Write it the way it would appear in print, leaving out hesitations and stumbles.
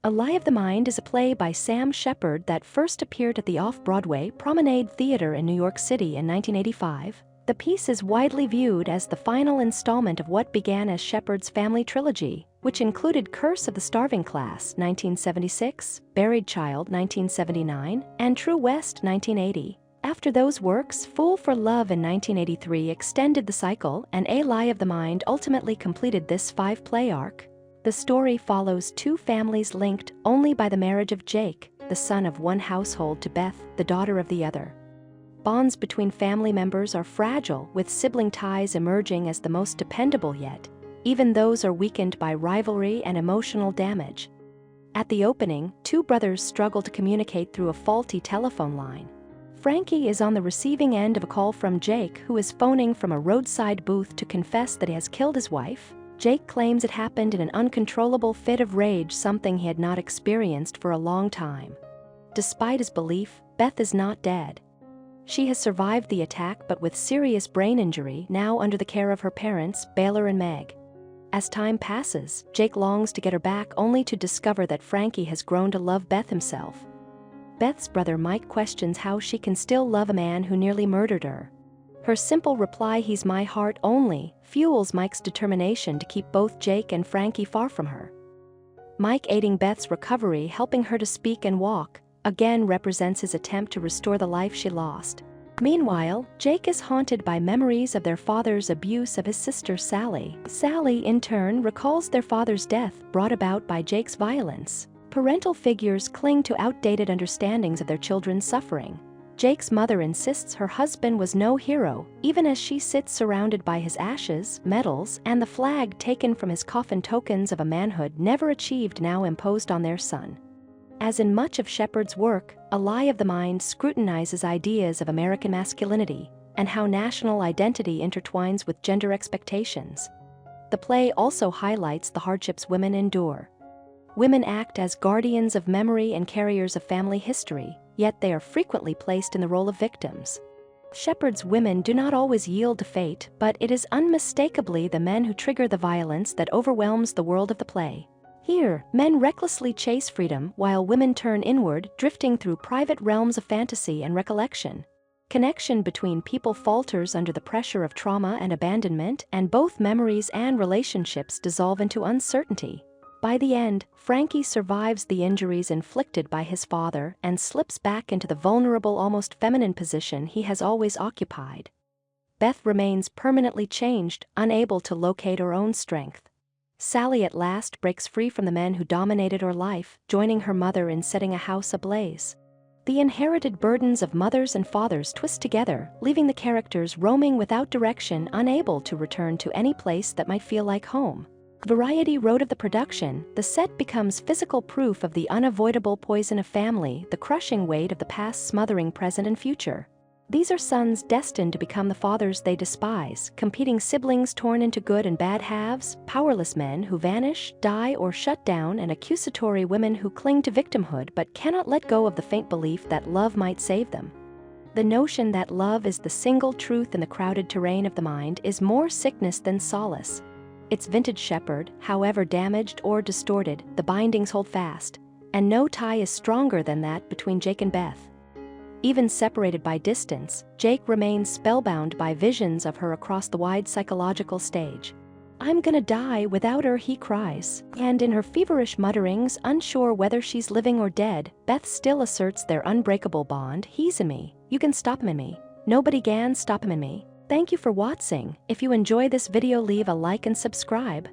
A Lie of the Mind is a play by Sam Shepard that first appeared at the Off-Broadway Promenade Theater in New York City in 1985. The piece is widely viewed as the final installment of what began as Shepard's family trilogy, which included Curse of the Starving Class (1976), Buried Child (1979), and True West (1980). After those works, Fool for Love in 1983 extended the cycle, and A Lie of the Mind ultimately completed this 5-play arc. The story follows two families linked only by the marriage of Jake, the son of one household, to Beth, the daughter of the other. Bonds between family members are fragile, with sibling ties emerging as the most dependable yet. Even those are weakened by rivalry and emotional damage. At the opening, two brothers struggle to communicate through a faulty telephone line. Frankie is on the receiving end of a call from Jake, who is phoning from a roadside booth to confess that he has killed his wife. Jake claims it happened in an uncontrollable fit of rage, something he had not experienced for a long time. Despite his belief, Beth is not dead. She has survived the attack but with serious brain injury, now under the care of her parents, Baylor and Meg. As time passes, Jake longs to get her back, only to discover that Frankie has grown to love Beth himself. Beth's brother Mike questions how she can still love a man who nearly murdered her. Her simple reply, "He's my heart only," fuels Mike's determination to keep both Jake and Frankie far from her. Mike, aiding Beth's recovery, helping her to speak and walk, again represents his attempt to restore the life she lost. Meanwhile, Jake is haunted by memories of their father's abuse of his sister Sally. Sally, in turn, recalls their father's death brought about by Jake's violence. Parental figures cling to outdated understandings of their children's suffering. Jake's mother insists her husband was no hero, even as she sits surrounded by his ashes, medals, and the flag taken from his coffin, tokens of a manhood never achieved now imposed on their son. As in much of Shepard's work, A Lie of the Mind scrutinizes ideas of American masculinity and how national identity intertwines with gender expectations. The play also highlights the hardships women endure. Women act as guardians of memory and carriers of family history, yet they are frequently placed in the role of victims. Shepard's women do not always yield to fate, but it is unmistakably the men who trigger the violence that overwhelms the world of the play. Here, men recklessly chase freedom while women turn inward, drifting through private realms of fantasy and recollection. Connection between people falters under the pressure of trauma and abandonment, and both memories and relationships dissolve into uncertainty. By the end, Frankie survives the injuries inflicted by his father and slips back into the vulnerable, almost feminine position he has always occupied. Beth remains permanently changed, unable to locate her own strength. Sally at last breaks free from the men who dominated her life, joining her mother in setting a house ablaze. The inherited burdens of mothers and fathers twist together, leaving the characters roaming without direction, unable to return to any place that might feel like home. Variety wrote of the production, "The set becomes physical proof of the unavoidable poison of family, the crushing weight of the past smothering present and future. These are sons destined to become the fathers they despise, competing siblings torn into good and bad halves, powerless men who vanish, die, or shut down, and accusatory women who cling to victimhood but cannot let go of the faint belief that love might save them." The notion that love is the single truth in the crowded terrain of the mind is more sickness than solace. It's vintage Shepard, however damaged or distorted, the bindings hold fast, and no tie is stronger than that between Jake and Beth. Even separated by distance, Jake remains spellbound by visions of her across the wide psychological stage. "I'm gonna die without her," he cries. And in her feverish mutterings, unsure whether she's living or dead, Beth still asserts their unbreakable bond. "He's in me. You can stop him in me. Nobody can stop him in me." Thank you for watching. If you enjoy this video, leave a like and subscribe.